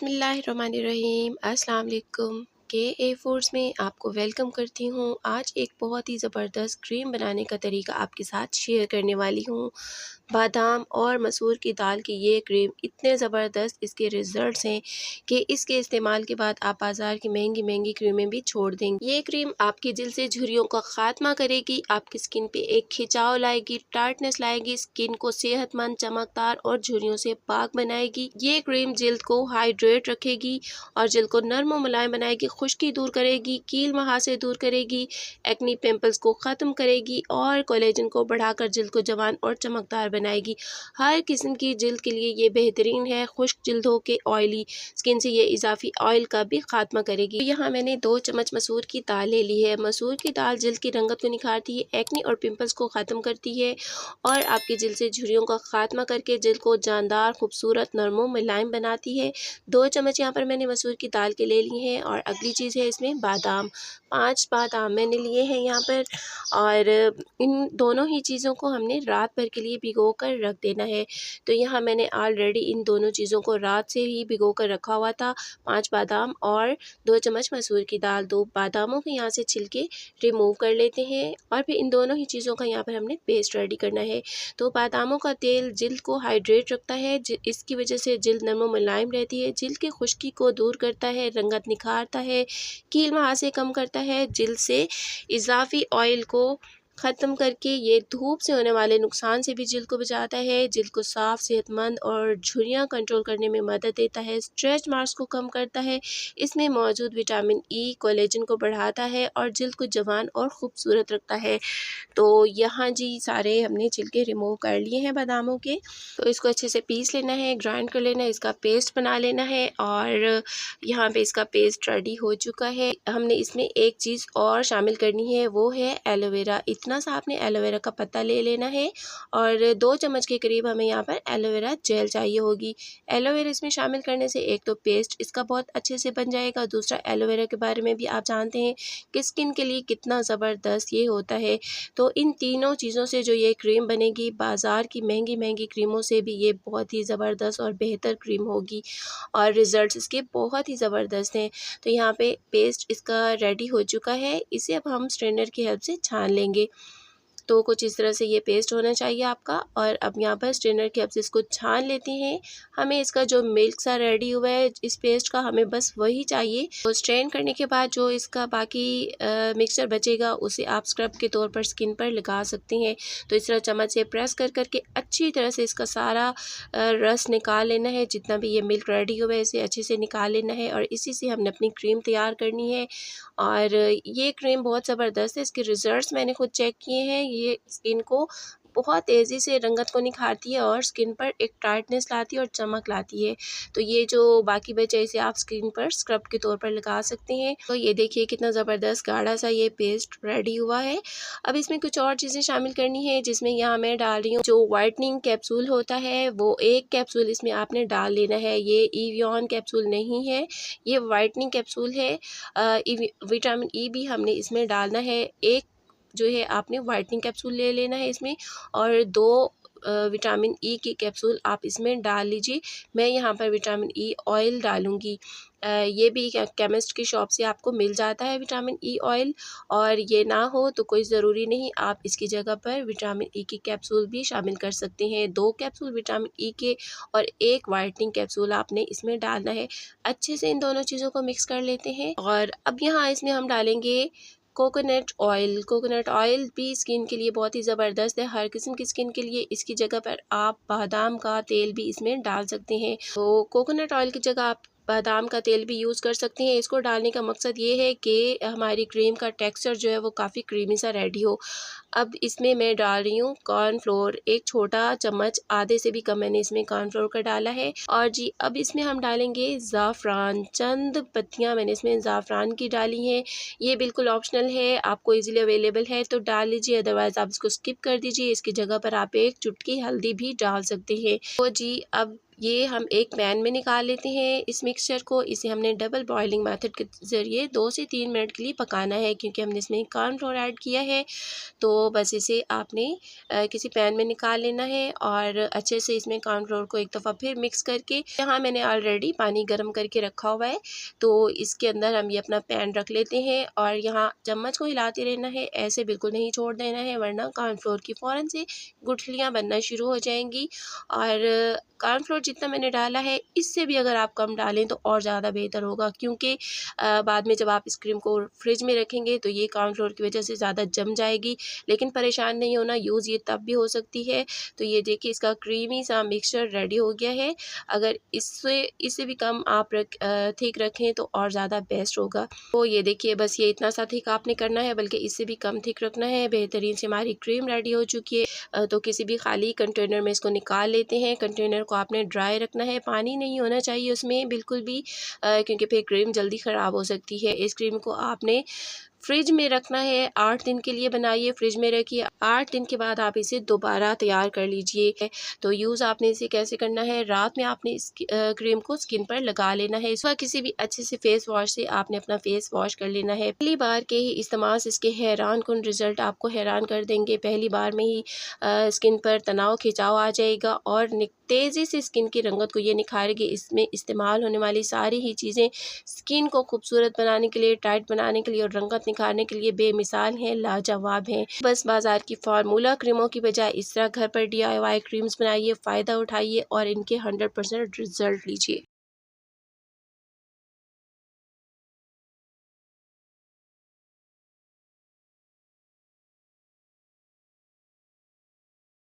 बिस्मिल्लाहिर्रहमानिर्रहीम। अस्सलाम वालेकुम। ए फूड्स में आपको वेलकम करती हूँ। आज एक बहुत ही ज़बरदस्त क्रीम बनाने का तरीका आपके साथ शेयर करने वाली हूँ। बादाम और मसूर की दाल की ये क्रीम इतने ज़बरदस्त इसके रिज़ल्ट्स हैं कि इसके इस्तेमाल के बाद आप बाज़ार की महंगी महंगी क्रीमें भी छोड़ देंगे। ये क्रीम आपकी जिल्द से झुर्रियों का ख़ात्मा करेगी, आपकी स्किन पे एक खिंचाव लाएगी, टाइटनेस लाएगी, स्किन को सेहतमंद, चमकदार और झुर्रियों से पाक बनाएगी। ये क्रीम जिल्द को हाइड्रेट रखेगी और जिल्द को नर्म और मुलायम बनाएगी, खुश्की दूर करेगी, कील मुहासे दूर करेगी, एक्नी पिंपल्स को ख़त्म करेगी और कोलेजन को बढ़ाकर जिल्द को जवान और चमकदार बनाएगी। हर किस्म की जिल्द के लिए ये बेहतरीन है। खुश्क जिल्द हो के ऑयली स्किन से ये इजाफी ऑयल का भी खात्मा करेगी। यहाँ मैंने 2 चम्मच मसूर की दाल ले ली है। मसूर की दाल जिल्द की रंगत को निखारती है, एक्नी और पिंपल्स को ख़त्म करती है और आपकी जिल्द से झुर्रियों का खात्मा करके जिल्द को जानदार, खूबसूरत, नरम और मुलायम बनाती है। 2 चम्मच यहाँ पर मैंने मसूर की दाल के ले लिए हैं। और अगली चीज़ है इसमें बादाम। 5 बादाम मैंने लिए हैं यहाँ पर और इन दोनों ही चीज़ों को हमने रात भर के लिए भिगो कर रख देना है। तो यहाँ मैंने ऑलरेडी इन दोनों चीज़ों को रात से ही भिगो कर रखा हुआ था। 5 बादाम और 2 चम्मच मसूर की दाल। 2 बादामों के यहाँ से छिलके रिमूव कर लेते हैं और फिर इन दोनों ही चीज़ों का यहाँ पर हमने पेस्ट रेडी करना है। तो बादामों का तेल जिल्द को हाइड्रेट रखता है, इसकी वजह से जिल्द नरम और मुलायम रहती है, जिल्द की खुश्की को दूर करता है, रंगत निखारता है, कील मुहासे कम करता है, जिल्द से इजाफी ऑयल को ख़त्म करके ये धूप से होने वाले नुकसान से भी जिल्द को बचाता है, जिल्द को साफ़, सेहतमंद और झुर्रियाँ कंट्रोल करने में मदद देता है, स्ट्रेच मार्क्स को कम करता है। इसमें मौजूद विटामिन ई कोलेजन को बढ़ाता है और जिल्द को जवान और ख़ूबसूरत रखता है। तो यहाँ जी सारे हमने छिलके रिमूव कर लिए हैं बादामों के। तो इसको अच्छे से पीस लेना है, ग्राइंड कर लेना है, इसका पेस्ट बना लेना है और यहाँ पे इसका पेस्ट रेडी हो चुका है। हमने इसमें एक चीज़ और शामिल करनी है, वो है एलोवेरा। इतना सा आपने एलोवेरा का पत्ता ले लेना है और 2 चम्मच के करीब हमें यहाँ पर एलोवेरा जेल चाहिए होगी। एलोवेरा इसमें शामिल करने से एक तो पेस्ट इसका बहुत अच्छे से बन जाएगा, दूसरा एलोवेरा के बारे में भी आप जानते हैं कि स्किन के लिए कितना ज़बरदस्त ये होता है। तो इन तीनों चीज़ों से जो ये क्रीम बनेगी, बाज़ार की महंगी महंगी क्रीमों से भी ये बहुत ही ज़बरदस्त और बेहतर क्रीम होगी और रिज़ल्ट्स इसके बहुत ही ज़बरदस्त हैं। तो यहाँ पे पेस्ट इसका रेडी हो चुका है, इसे अब हम स्ट्रेनर की हेल्प से छान लेंगे। तो कुछ इस तरह से ये पेस्ट होना चाहिए आपका और अब यहाँ पर स्ट्रेनर की हेल्प से इसको छान लेते हैं। हमें इसका जो मिल्क सा रेडी हुआ है इस पेस्ट का, हमें बस वही चाहिए। तो स्ट्रेन करने के बाद जो इसका बाकी मिक्सचर बचेगा उसे आप स्क्रब के तौर पर स्किन पर लगा सकती हैं। तो इस तरह चम्मच से प्रेस कर करके अच्छी तरह से इसका सारा रस निकाल लेना है। जितना भी ये मिल्क रेडी हुआ है इसे अच्छे से निकाल लेना है और इसी से हमने अपनी क्रीम तैयार करनी है। और ये क्रीम बहुत ज़बरदस्त है, इसके रिज़ल्ट्स मैंने खुद चेक किए हैं। ये स्किन को बहुत तेज़ी से रंगत को निखारती है और स्किन पर एक टाइटनेस लाती है और चमक लाती है। तो ये जो बाकी बचा इसे आप स्किन पर स्क्रब के तौर पर लगा सकते हैं। तो ये देखिए कितना ज़बरदस्त गाढ़ा सा ये पेस्ट रेडी हुआ है। अब इसमें कुछ और चीज़ें शामिल करनी है, जिसमें यहाँ मैं डाल रही हूँ जो वाइटनिंग कैप्सूल होता है, वो 1 कैप्सूल इसमें आपने डाल लेना है। ये एवियन कैप्सूल नहीं है, ये वाइटनिंग कैप्सूल है। विटामिन ई भी हमने इसमें डालना है। एक जो है आपने वाइटनिंग कैप्सूल ले लेना है इसमें और 2 विटामिन ई की कैप्सूल आप इसमें डाल लीजिए। मैं यहाँ पर विटामिन ई ऑयल डालूँगी। ये भी केमिस्ट की शॉप से आपको मिल जाता है विटामिन ई ऑयल, और ये ना हो तो कोई ज़रूरी नहीं, आप इसकी जगह पर विटामिन ई की कैप्सूल भी शामिल कर सकते हैं। 2 कैप्सूल विटामिन ई के और 1 वाइटनिंग कैप्सूल आपने इसमें डालना है। अच्छे से इन दोनों चीज़ों को मिक्स कर लेते हैं और अब यहाँ इसमें हम डालेंगे कोकोनट ऑयल। कोकोनट ऑयल भी स्किन के लिए बहुत ही ज़बरदस्त है, हर किस्म की स्किन के लिए। इसकी जगह पर आप बादाम का तेल भी इसमें डाल सकते हैं। तो कोकोनट ऑयल की जगह आप बादाम का तेल भी यूज़ कर सकते हैं। इसको डालने का मकसद ये है कि हमारी क्रीम का टेक्सचर जो है वो काफ़ी क्रीमी सा रेडी हो। अब इसमें मैं डाल रही हूँ कॉर्नफ्लोर, एक छोटा चम्मच, आधे से भी कम मैंने इसमें कॉर्नफ्लोर का डाला है। और जी अब इसमें हम डालेंगे ज़ाफ़रान, चंद पत्तियाँ मैंने इसमें ज़ाफ़रान की डाली हैं। ये बिल्कुल ऑप्शनल है, आपको ईज़िली अवेलेबल है तो डाल लीजिए, अदरवाइज़ आप इसको स्किप कर दीजिए। इसकी जगह पर आप एक चुटकी हल्दी भी डाल सकते हैं। तो जी अब ये हम एक पैन में निकाल लेते हैं इस मिक्सचर को। इसे हमने डबल बॉइलिंग मेथड के ज़रिए 2 से 3 मिनट के लिए पकाना है, क्योंकि हमने इसमें कॉर्नफ्लोर ऐड किया है। तो बस इसे आपने किसी पैन में निकाल लेना है और अच्छे से इसमें कॉर्नफ्लोर को एक दफ़ा फिर मिक्स करके, यहाँ मैंने ऑलरेडी पानी गर्म करके रखा हुआ है, तो इसके अंदर हम ये अपना पैन रख लेते हैं और यहाँ चम्मच को हिलाते रहना है, ऐसे बिल्कुल नहीं छोड़ देना है, वरना कॉर्नफ्लोर की फ़ौरन से गुठलियाँ बनना शुरू हो जाएंगी। और कॉर्नफ्लोर जितना मैंने डाला है इससे भी अगर आप कम डालें तो और ज़्यादा बेहतर होगा, क्योंकि बाद में जब आप इस क्रीम को फ्रिज में रखेंगे तो ये कॉर्नफ्लोर की वजह से ज़्यादा जम जाएगी। लेकिन परेशान नहीं होना, यूज़ ये तब भी हो सकती है। तो ये देखिए इसका क्रीमी सा मिक्सचर रेडी हो गया है। अगर इससे भी कम आप थिक रखें तो और ज़्यादा बेस्ट होगा। तो ये देखिए बस ये इतना सा थिक आपने करना है, बल्कि इससे भी कम थिक रखना है। बेहतरीन से हमारी क्रीम रेडी हो चुकी है। तो किसी भी खाली कंटेनर में इसको निकाल लेते हैं। कंटेनर को आपने ड्राई रखना है, पानी नहीं होना चाहिए उसमें बिल्कुल भी, क्योंकि फिर क्रीम जल्दी ख़राब हो सकती है। इस क्रीम को आपने फ्रिज में रखना है, 8 दिन के लिए बनाइए, फ्रिज में रखिए। 8 दिन के बाद आप इसे दोबारा तैयार कर लीजिए। तो यूज़ आपने इसे कैसे करना है, रात में आपने इस क्रीम को स्किन पर लगा लेना है। इसका किसी भी अच्छे से फेस वॉश से आपने अपना फेस वॉश कर लेना है। पहली बार के ही इस्तेमाल से इसके हैरान कुन रिज़ल्ट आपको हैरान कर देंगे। पहली बार में ही स्किन पर तनाव खिंचाव आ जाएगा और तेज़ी से स्किन की रंगत को ये निखारेगी। इसमें इस्तेमाल होने वाली सारी ही चीज़ें स्किन को खूबसूरत बनाने के लिए, टाइट बनाने के लिए और रंगत निखारने के लिए बेमिसाल हैं, लाजवाब हैं। बस बाज़ार की फार्मूला क्रीमों की बजाय इस तरह घर पर DIY क्रीम्स बनाइए, फ़ायदा उठाइए और इनके 100% रिज़ल्ट लीजिए।